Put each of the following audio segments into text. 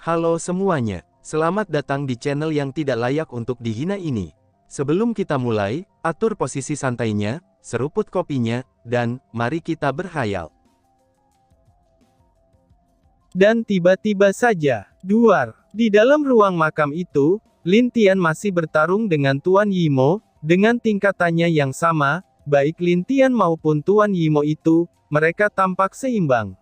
Halo semuanya, selamat datang di channel yang tidak layak untuk dihina ini. Sebelum kita mulai, atur posisi santainya, seruput kopinya, dan mari kita berkhayal. Dan tiba-tiba saja, duar, di dalam ruang makam itu, Lin Tian masih bertarung dengan Tuan Yimo, dengan tingkatannya yang sama, baik Lin Tian maupun Tuan Yimo itu, mereka tampak seimbang.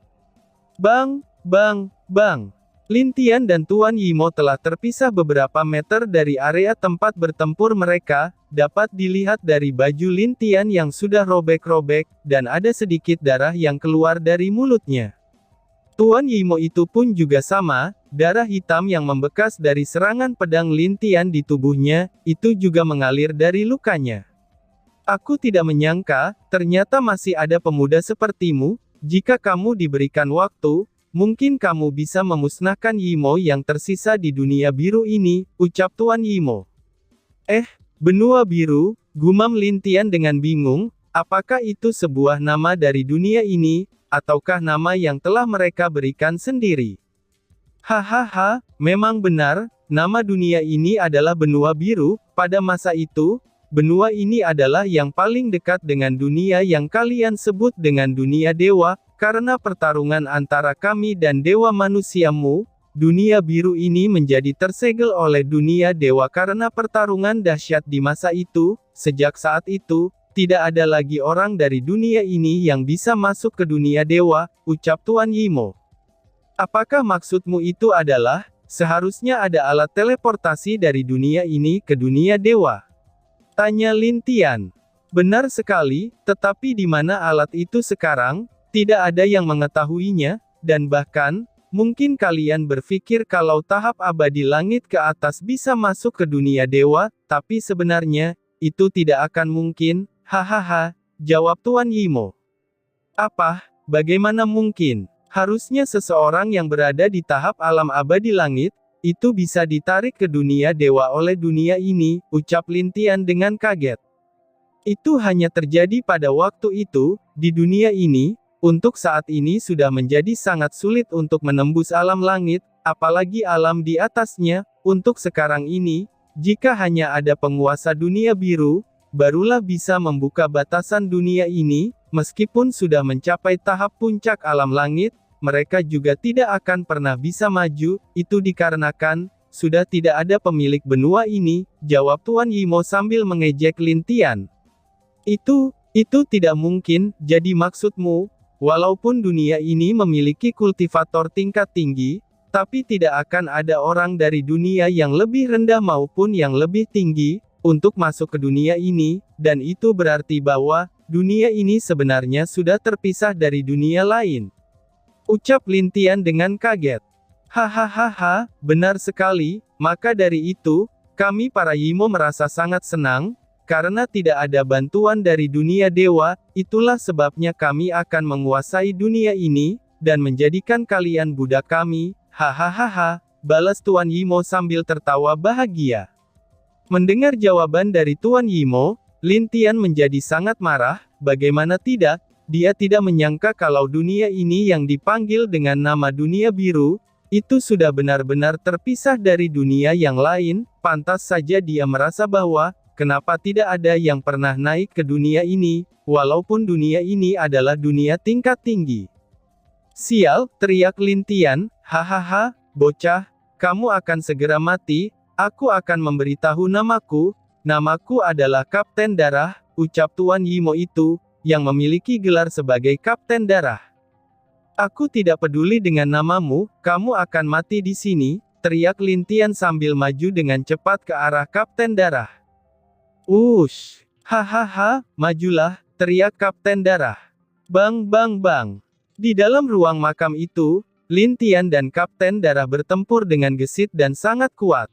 Bang, bang, bang. Lin Tian dan Tuan Yimo telah terpisah beberapa meter dari area tempat bertempur mereka, dapat dilihat dari baju Lin Tian yang sudah robek-robek, dan ada sedikit darah yang keluar dari mulutnya. Tuan Yimo itu pun juga sama, darah hitam yang membekas dari serangan pedang Lin Tian di tubuhnya, itu juga mengalir dari lukanya. Aku tidak menyangka, ternyata masih ada pemuda sepertimu. Jika kamu diberikan waktu, mungkin kamu bisa memusnahkan Yimo yang tersisa di dunia biru ini, ucap Tuan Yimo. Benua biru, gumam Lin Tian dengan bingung, apakah itu sebuah nama dari dunia ini, ataukah nama yang telah mereka berikan sendiri? Hahaha, memang benar, nama dunia ini adalah benua biru. Pada masa itu, benua ini adalah yang paling dekat dengan dunia yang kalian sebut dengan dunia dewa, karena pertarungan antara kami dan dewa manusiamu, dunia biru ini menjadi tersegel oleh dunia dewa karena pertarungan dahsyat di masa itu. Sejak saat itu, tidak ada lagi orang dari dunia ini yang bisa masuk ke dunia dewa, ucap Tuan Yimo. Apakah maksudmu itu adalah, seharusnya ada alat teleportasi dari dunia ini ke dunia dewa? Tanya Lin Tian. Benar sekali, tetapi di mana alat itu sekarang? Tidak ada yang mengetahuinya, dan bahkan, mungkin kalian berpikir kalau tahap abadi langit ke atas bisa masuk ke dunia dewa, tapi sebenarnya, itu tidak akan mungkin, hahaha, jawab Tuan Yimo. Apa, bagaimana mungkin? Harusnya seseorang yang berada di tahap alam abadi langit, itu bisa ditarik ke dunia dewa oleh dunia ini, ucap Lin Tian dengan kaget. Itu hanya terjadi pada waktu itu, di dunia ini, untuk saat ini sudah menjadi sangat sulit untuk menembus alam langit, apalagi alam di atasnya. Untuk sekarang ini, jika hanya ada penguasa dunia biru, barulah bisa membuka batasan dunia ini. Meskipun sudah mencapai tahap puncak alam langit, mereka juga tidak akan pernah bisa maju. Itu dikarenakan, sudah tidak ada pemilik benua ini, jawab Tuan Yimo sambil mengejek Lin Tian. Itu tidak mungkin. Jadi maksudmu, walaupun dunia ini memiliki kultivator tingkat tinggi, tapi tidak akan ada orang dari dunia yang lebih rendah maupun yang lebih tinggi, untuk masuk ke dunia ini, dan itu berarti bahwa, dunia ini sebenarnya sudah terpisah dari dunia lain. Ucap Lin Tian dengan kaget. Hahaha, benar sekali, maka dari itu, kami para Yimo merasa sangat senang, karena tidak ada bantuan dari dunia dewa, itulah sebabnya kami akan menguasai dunia ini, dan menjadikan kalian budak kami, hahaha, balas Tuan Yimo sambil tertawa bahagia. Mendengar jawaban dari Tuan Yimo, Lin Tian menjadi sangat marah, bagaimana tidak, dia tidak menyangka kalau dunia ini yang dipanggil dengan nama dunia biru, itu sudah benar-benar terpisah dari dunia yang lain. Pantas saja dia merasa bahwa, kenapa tidak ada yang pernah naik ke dunia ini, walaupun dunia ini adalah dunia tingkat tinggi. Sial, teriak Lin Tian, hahaha, bocah, kamu akan segera mati, aku akan memberitahu namaku adalah Kapten Darah, ucap Tuan Yimo itu, yang memiliki gelar sebagai Kapten Darah. Aku tidak peduli dengan namamu, kamu akan mati di sini, teriak Lin Tian sambil maju dengan cepat ke arah Kapten Darah. Ush! Hahaha, majulah, teriak Kapten Darah. Bang bang bang. Di dalam ruang makam itu, Lin Tian dan Kapten Darah bertempur dengan gesit dan sangat kuat.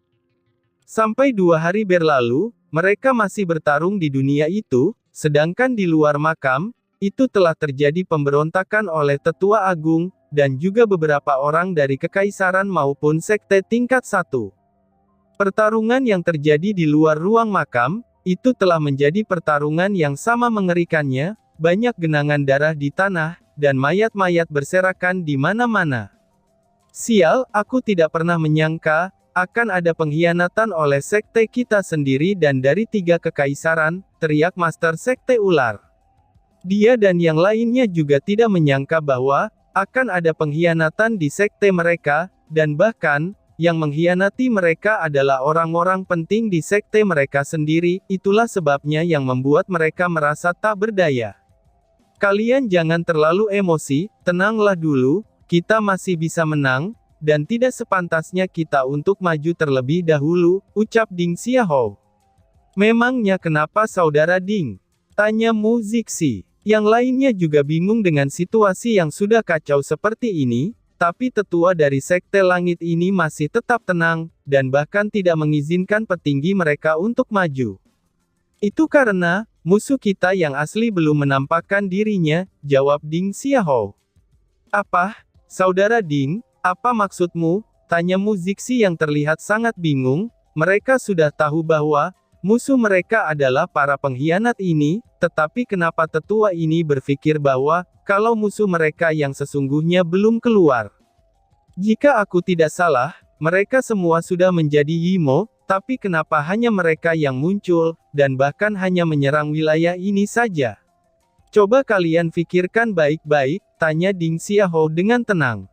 Sampai 2 hari berlalu, mereka masih bertarung di dunia itu, sedangkan di luar makam, itu telah terjadi pemberontakan oleh Tetua Agung, dan juga beberapa orang dari Kekaisaran maupun Sekte tingkat 1. Pertarungan yang terjadi di luar ruang makam, itu telah menjadi pertarungan yang sama mengerikannya, banyak genangan darah di tanah, dan mayat-mayat berserakan di mana-mana. Sial, aku tidak pernah menyangka, akan ada pengkhianatan oleh sekte kita sendiri dan dari 3 kekaisaran, teriak Master Sekte Ular. Dia dan yang lainnya juga tidak menyangka bahwa, akan ada pengkhianatan di sekte mereka, dan bahkan, yang mengkhianati mereka adalah orang-orang penting di sekte mereka sendiri, itulah sebabnya yang membuat mereka merasa tak berdaya. Kalian jangan terlalu emosi, tenanglah dulu, kita masih bisa menang, dan tidak sepantasnya kita untuk maju terlebih dahulu, ucap Ding Xiaohou. Memangnya kenapa saudara Ding? Tanya Mu Zixi. Yang lainnya juga bingung dengan situasi yang sudah kacau seperti ini, tapi tetua dari Sekte Langit ini masih tetap tenang, dan bahkan tidak mengizinkan petinggi mereka untuk maju. Itu karena, musuh kita yang asli belum menampakkan dirinya, jawab Ding Xiaohou. Apa? Saudara Ding? Apa maksudmu? Tanya Mu Zixi yang terlihat sangat bingung. Mereka sudah tahu bahwa musuh mereka adalah para pengkhianat ini, tetapi kenapa tetua ini berpikir bahwa kalau musuh mereka yang sesungguhnya belum keluar? Jika aku tidak salah, mereka semua sudah menjadi Yimo, tapi kenapa hanya mereka yang muncul, dan bahkan hanya menyerang wilayah ini saja? Coba kalian pikirkan baik-baik, tanya Ding Xiaohou dengan tenang.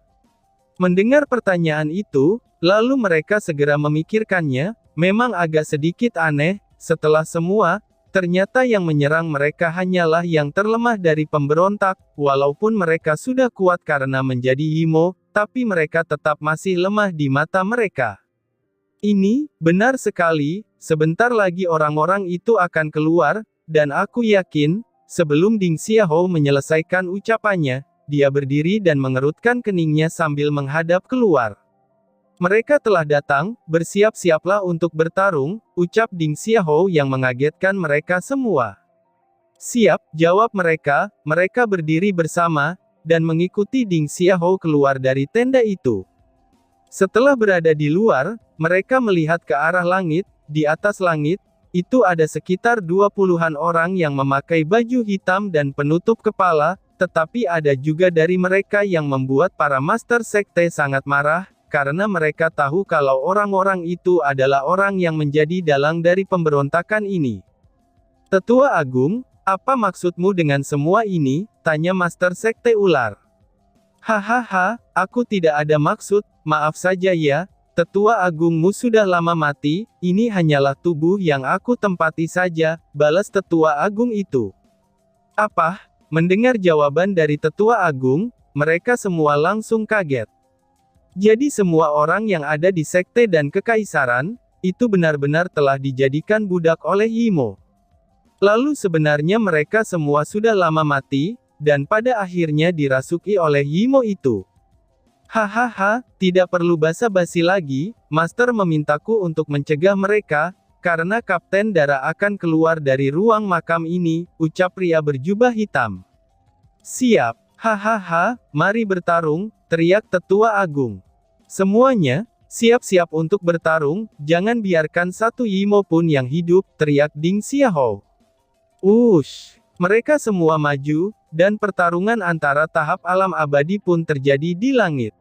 Mendengar pertanyaan itu, lalu mereka segera memikirkannya, memang agak sedikit aneh, setelah semua, ternyata yang menyerang mereka hanyalah yang terlemah dari pemberontak, walaupun mereka sudah kuat karena menjadi Yimo, tapi mereka tetap masih lemah di mata mereka. Ini, benar sekali, sebentar lagi orang-orang itu akan keluar, dan aku yakin, sebelum Ding Xiaohou menyelesaikan ucapannya, dia berdiri dan mengerutkan keningnya sambil menghadap keluar. Mereka telah datang, bersiap-siaplah untuk bertarung, ucap Ding Xiaohou yang mengagetkan mereka semua. Siap, jawab mereka berdiri bersama, dan mengikuti Ding Xiaohou keluar dari tenda itu. Setelah berada di luar, mereka melihat ke arah langit, di atas langit, itu ada sekitar 20-an orang yang memakai baju hitam dan penutup kepala, tetapi ada juga dari mereka yang membuat para master sekte sangat marah, karena mereka tahu kalau orang-orang itu adalah orang yang menjadi dalang dari pemberontakan ini. Tetua Agung, apa maksudmu dengan semua ini? Tanya Master Sekte Ular. Hahaha, aku tidak ada maksud, maaf saja ya, Tetua Agungmu sudah lama mati, ini hanyalah tubuh yang aku tempati saja, balas Tetua Agung itu. Apa? Mendengar jawaban dari Tetua Agung, mereka semua langsung kaget. Jadi semua orang yang ada di sekte dan kekaisaran, itu benar-benar telah dijadikan budak oleh Yimo. Lalu sebenarnya mereka semua sudah lama mati, dan pada akhirnya dirasuki oleh Yimo itu. Hahaha, tidak perlu basa-basi lagi, Master memintaku untuk mencegah mereka, karena Kapten Dara akan keluar dari ruang makam ini, ucap pria berjubah hitam. Siap, hahaha, mari bertarung, teriak Tetua Agung. Semuanya, siap-siap untuk bertarung, jangan biarkan satu Yimo pun yang hidup, teriak Ding Xiaohou. Ush, mereka semua maju, dan pertarungan antara tahap alam abadi pun terjadi di langit.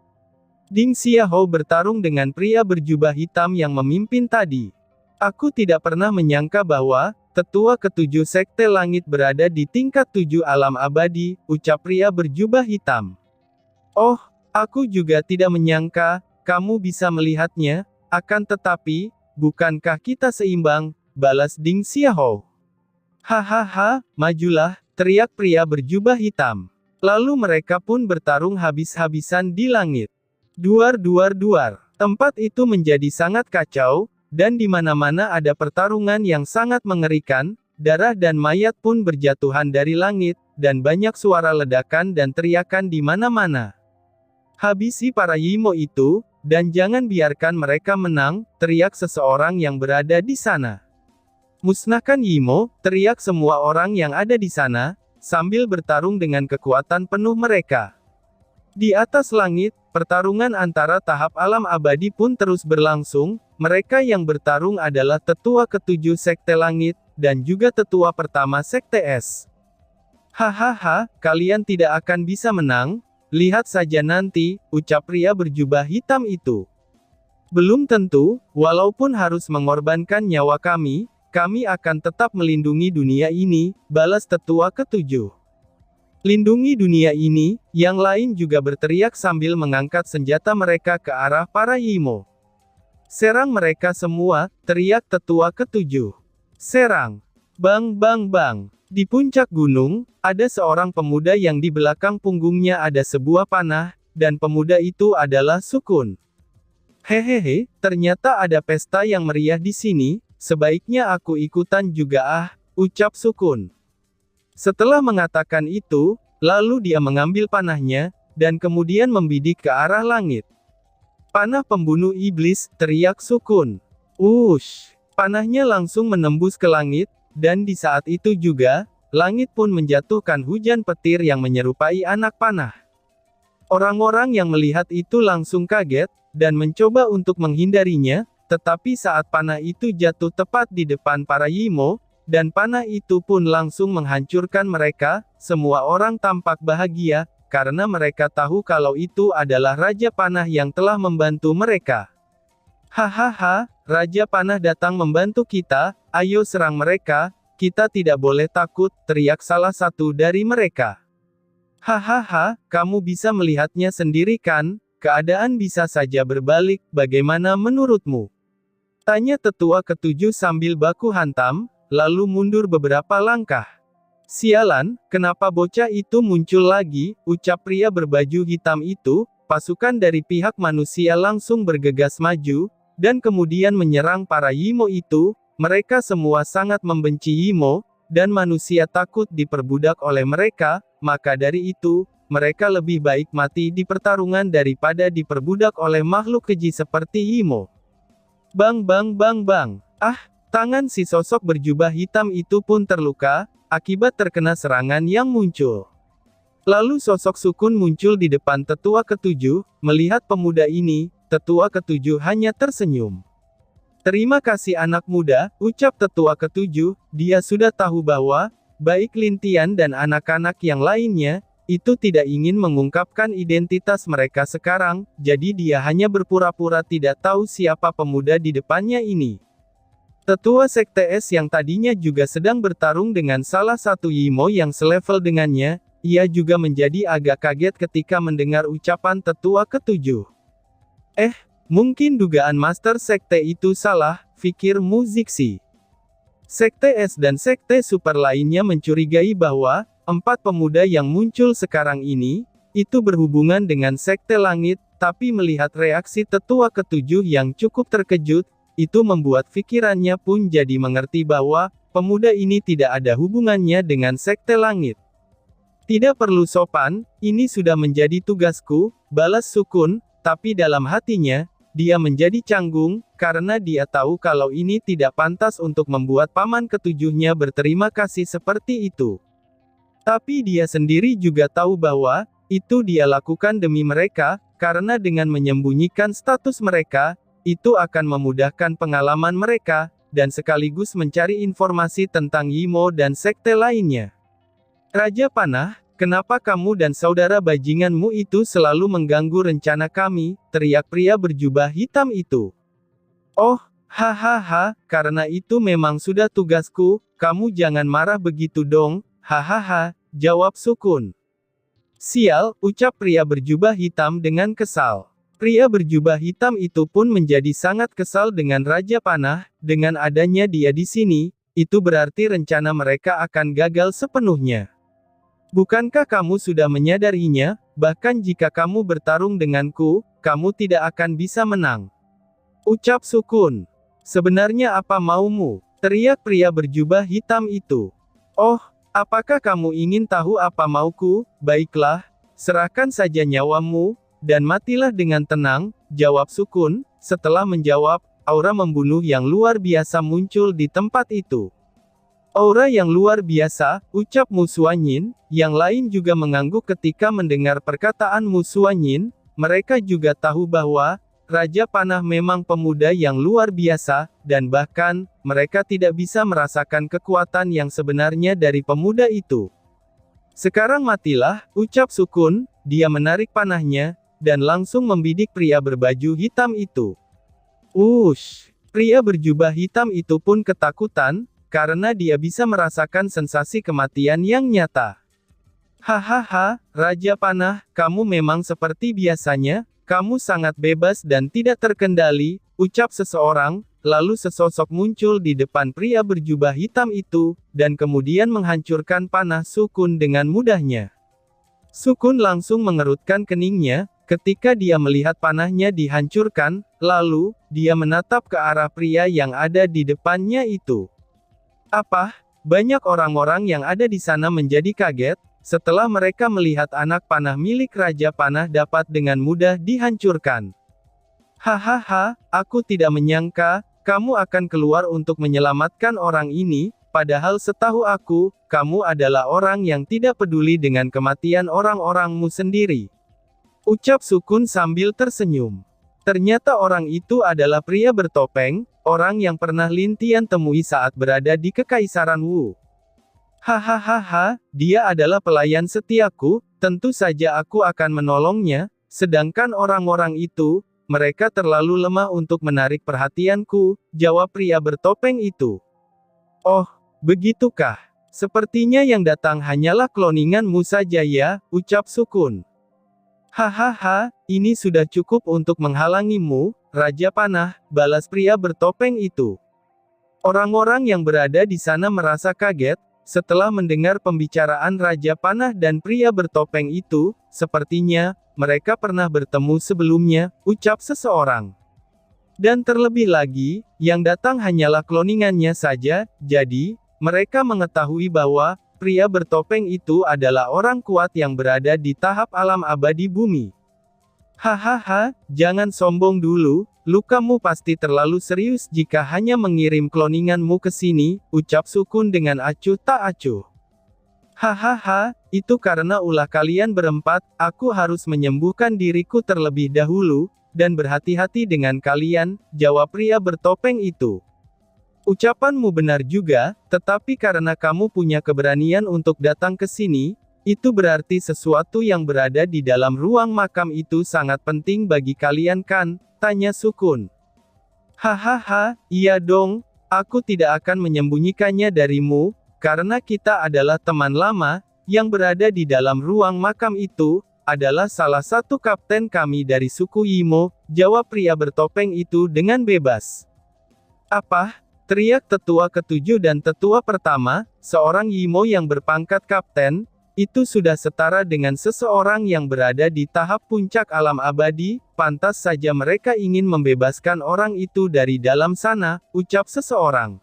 Ding Xiaohou bertarung dengan pria berjubah hitam yang memimpin tadi. Aku tidak pernah menyangka bahwa, tetua ketujuh sekte langit berada di tingkat 7 alam abadi, ucap pria berjubah hitam. Oh, aku juga tidak menyangka, kamu bisa melihatnya, akan tetapi, bukankah kita seimbang, balas Ding Xiaohou. Hahaha, majulah, teriak pria berjubah hitam. Lalu mereka pun bertarung habis-habisan di langit. Duar. Tempat itu menjadi sangat kacau, dan di mana-mana ada pertarungan yang sangat mengerikan, darah dan mayat pun berjatuhan dari langit, dan banyak suara ledakan dan teriakan di mana-mana. Habisi para Yimo itu, dan jangan biarkan mereka menang, teriak seseorang yang berada di sana. Musnahkan Yimo, teriak semua orang yang ada di sana, sambil bertarung dengan kekuatan penuh mereka. Di atas langit, pertarungan antara tahap alam abadi pun terus berlangsung, mereka yang bertarung adalah tetua ketujuh sekte langit, dan juga tetua pertama sekte es. Hahaha, kalian tidak akan bisa menang, lihat saja nanti, ucap pria berjubah hitam itu. Belum tentu, walaupun harus mengorbankan nyawa kami akan tetap melindungi dunia ini, balas tetua ketujuh. Lindungi dunia ini, yang lain juga berteriak sambil mengangkat senjata mereka ke arah para Yimo. Serang mereka semua, teriak tetua ketujuh. Serang. Bang bang bang. Di puncak gunung, ada seorang pemuda yang di belakang punggungnya ada sebuah panah, dan pemuda itu adalah Sukun. Hehehe, ternyata ada pesta yang meriah di sini, sebaiknya aku ikutan juga ucap Sukun. Setelah mengatakan itu, lalu dia mengambil panahnya, dan kemudian membidik ke arah langit. Panah pembunuh iblis, teriak Sukun. Ush! Panahnya langsung menembus ke langit, dan di saat itu juga, langit pun menjatuhkan hujan petir yang menyerupai anak panah. Orang-orang yang melihat itu langsung kaget, dan mencoba untuk menghindarinya, tetapi saat panah itu jatuh tepat di depan para Yimo, dan panah itu pun langsung menghancurkan mereka, semua orang tampak bahagia, karena mereka tahu kalau itu adalah Raja Panah yang telah membantu mereka. Hahaha, Raja Panah datang membantu kita, ayo serang mereka, kita tidak boleh takut, teriak salah satu dari mereka. Hahaha, kamu bisa melihatnya sendiri kan, keadaan bisa saja berbalik, bagaimana menurutmu? Tanya tetua ketujuh sambil baku hantam, lalu mundur beberapa langkah. Sialan, kenapa bocah itu muncul lagi, ucap pria berbaju hitam itu. Pasukan dari pihak manusia langsung bergegas maju, dan kemudian menyerang para Yimo itu. Mereka semua sangat membenci Yimo, dan manusia takut diperbudak oleh mereka, maka dari itu, mereka lebih baik mati di pertarungan daripada diperbudak oleh makhluk keji seperti Yimo. Bang bang bang bang. Tangan si sosok berjubah hitam itu pun terluka, akibat terkena serangan yang muncul. Lalu sosok Sukun muncul di depan tetua ketujuh, melihat pemuda ini, tetua ketujuh hanya tersenyum. Terima kasih anak muda, ucap tetua ketujuh, dia sudah tahu bahwa, baik Lintian dan anak-anak yang lainnya, itu tidak ingin mengungkapkan identitas mereka sekarang, jadi dia hanya berpura-pura tidak tahu siapa pemuda di depannya ini. Tetua Sekte Es yang tadinya juga sedang bertarung dengan salah satu Yimo yang selevel dengannya, ia juga menjadi agak kaget ketika mendengar ucapan tetua ketujuh. Mungkin dugaan Master Sekte itu salah, pikir Muziksi. Sekte Es dan Sekte Super lainnya mencurigai bahwa, 4 pemuda yang muncul sekarang ini, itu berhubungan dengan Sekte Langit, tapi melihat reaksi tetua ketujuh yang cukup terkejut, itu membuat pikirannya pun jadi mengerti bahwa, pemuda ini tidak ada hubungannya dengan Sekte Langit. Tidak perlu sopan, ini sudah menjadi tugasku, balas Sukun, tapi dalam hatinya, dia menjadi canggung, karena dia tahu kalau ini tidak pantas untuk membuat paman ketujuhnya berterima kasih seperti itu. Tapi dia sendiri juga tahu bahwa, itu dia lakukan demi mereka, karena dengan menyembunyikan status mereka, itu akan memudahkan pengalaman mereka, dan sekaligus mencari informasi tentang Yimo dan sekte lainnya. Raja Panah, kenapa kamu dan saudara bajinganmu itu selalu mengganggu rencana kami, teriak pria berjubah hitam itu. Oh, hahaha, karena itu memang sudah tugasku, kamu jangan marah begitu dong, hahaha, jawab Sukun. Sial, ucap pria berjubah hitam dengan kesal. Pria berjubah hitam itu pun menjadi sangat kesal dengan Raja Panah, dengan adanya dia di sini, itu berarti rencana mereka akan gagal sepenuhnya. Bukankah kamu sudah menyadarinya, bahkan jika kamu bertarung denganku, kamu tidak akan bisa menang? Ucap Sukun. Sebenarnya apa maumu? Teriak pria berjubah hitam itu. Oh, apakah kamu ingin tahu apa mauku? Baiklah, serahkan saja nyawamu, dan matilah dengan tenang, jawab Sukun. Setelah menjawab, aura membunuh yang luar biasa muncul di tempat itu. Aura yang luar biasa, ucap Mu Xuanyin, yang lain juga mengangguk ketika mendengar perkataan Mu Xuanyin, mereka juga tahu bahwa, Raja Panah memang pemuda yang luar biasa, dan bahkan, mereka tidak bisa merasakan kekuatan yang sebenarnya dari pemuda itu. Sekarang matilah, ucap Sukun, dia menarik panahnya, dan langsung membidik pria berbaju hitam itu. Ush! Pria berjubah hitam itu pun ketakutan, karena dia bisa merasakan sensasi kematian yang nyata. Hahaha, Raja Panah, kamu memang seperti biasanya, kamu sangat bebas dan tidak terkendali, ucap seseorang, lalu sesosok muncul di depan pria berjubah hitam itu, dan kemudian menghancurkan panah Sukun dengan mudahnya. Sukun langsung mengerutkan keningnya, ketika dia melihat panahnya dihancurkan, lalu, dia menatap ke arah pria yang ada di depannya itu. Apa? Banyak orang-orang yang ada di sana menjadi kaget, setelah mereka melihat anak panah milik Raja Panah dapat dengan mudah dihancurkan. Hahaha, aku tidak menyangka, kamu akan keluar untuk menyelamatkan orang ini, padahal setahu aku, kamu adalah orang yang tidak peduli dengan kematian orang-orangmu sendiri. Ucap Sukun sambil tersenyum. Ternyata orang itu adalah pria bertopeng, orang yang pernah Lin Tian temui saat berada di Kekaisaran Wu. Hahaha, dia adalah pelayan setiaku, tentu saja aku akan menolongnya, sedangkan orang-orang itu, mereka terlalu lemah untuk menarik perhatianku, jawab pria bertopeng itu. Oh, begitukah? Sepertinya yang datang hanyalah kloninganmu saja ya, ucap Sukun. Hahaha, ini sudah cukup untuk menghalangimu, Raja Panah, balas pria bertopeng itu. Orang-orang yang berada di sana merasa kaget, setelah mendengar pembicaraan Raja Panah dan pria bertopeng itu, sepertinya, mereka pernah bertemu sebelumnya, ucap seseorang. Dan terlebih lagi, yang datang hanyalah kloningannya saja, jadi, mereka mengetahui bahwa, pria bertopeng itu adalah orang kuat yang berada di tahap alam abadi bumi. Hahaha, jangan sombong dulu, lukamu pasti terlalu serius jika hanya mengirim kloninganmu ke sini, ucap Sukun dengan acuh tak acuh. Hahaha, itu karena ulah kalian berempat, aku harus menyembuhkan diriku terlebih dahulu, dan berhati-hati dengan kalian, jawab pria bertopeng itu. Ucapanmu benar juga, tetapi karena kamu punya keberanian untuk datang ke sini, itu berarti sesuatu yang berada di dalam ruang makam itu sangat penting bagi kalian kan? Tanya Sukun. Hahaha, iya dong, aku tidak akan menyembunyikannya darimu, karena kita adalah teman lama, yang berada di dalam ruang makam itu, adalah salah satu kapten kami dari suku Yimo, jawab pria bertopeng itu dengan bebas. Apa? Teriak tetua ketujuh dan tetua pertama, seorang Yimo yang berpangkat kapten, itu sudah setara dengan seseorang yang berada di tahap puncak alam abadi, pantas saja mereka ingin membebaskan orang itu dari dalam sana, ucap seseorang.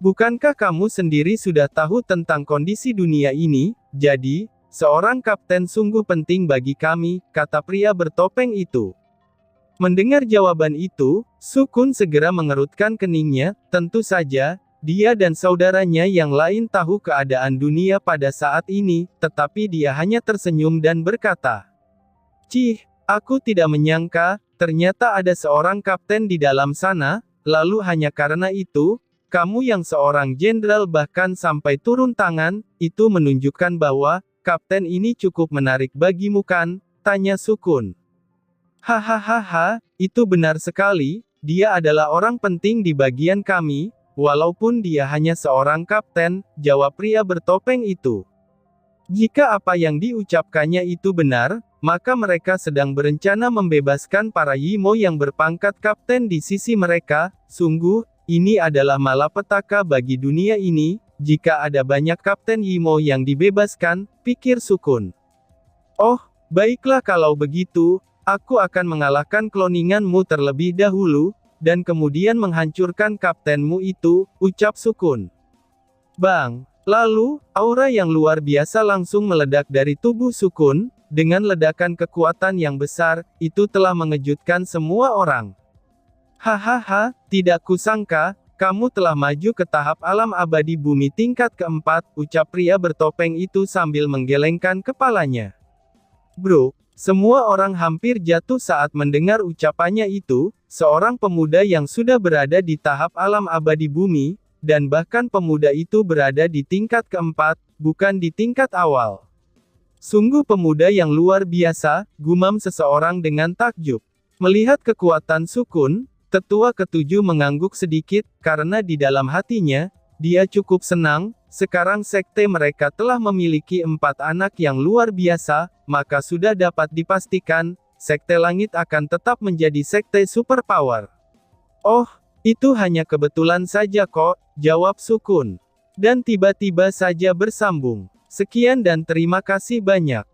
Bukankah kamu sendiri sudah tahu tentang kondisi dunia ini, jadi, seorang kapten sungguh penting bagi kami, kata pria bertopeng itu. Mendengar jawaban itu, Sukun segera mengerutkan keningnya, tentu saja, dia dan saudaranya yang lain tahu keadaan dunia pada saat ini, tetapi dia hanya tersenyum dan berkata, "Cih, aku tidak menyangka, ternyata ada seorang kapten di dalam sana, lalu hanya karena itu, kamu yang seorang jenderal bahkan sampai turun tangan, itu menunjukkan bahwa, kapten ini cukup menarik bagimu kan?" tanya Sukun. Hahaha, itu benar sekali, dia adalah orang penting di bagian kami, walaupun dia hanya seorang kapten, jawab pria bertopeng itu. Jika apa yang diucapkannya itu benar, maka mereka sedang berencana membebaskan para Yimo yang berpangkat kapten di sisi mereka, sungguh, ini adalah malapetaka bagi dunia ini, jika ada banyak kapten Yimo yang dibebaskan, pikir Sukun. Oh, baiklah kalau begitu, aku akan mengalahkan kloninganmu terlebih dahulu, dan kemudian menghancurkan kaptenmu itu, ucap Sukun. Bang! Lalu, aura yang luar biasa langsung meledak dari tubuh Sukun, dengan ledakan kekuatan yang besar, itu telah mengejutkan semua orang. Hahaha, tidak kusangka, kamu telah maju ke tahap alam abadi bumi tingkat keempat, ucap pria bertopeng itu sambil menggelengkan kepalanya. Bro! Semua orang hampir jatuh saat mendengar ucapannya itu, seorang pemuda yang sudah berada di tahap alam abadi bumi, dan bahkan pemuda itu berada di tingkat keempat, bukan di tingkat awal. Sungguh pemuda yang luar biasa, gumam seseorang dengan takjub. Melihat kekuatan Sukun, tetua ketujuh mengangguk sedikit, karena di dalam hatinya, dia cukup senang, sekarang sekte mereka telah memiliki 4 anak yang luar biasa, maka sudah dapat dipastikan, sekte langit akan tetap menjadi sekte superpower. Oh, itu hanya kebetulan saja kok, jawab Sukun. Dan tiba-tiba saja bersambung. Sekian dan terima kasih banyak.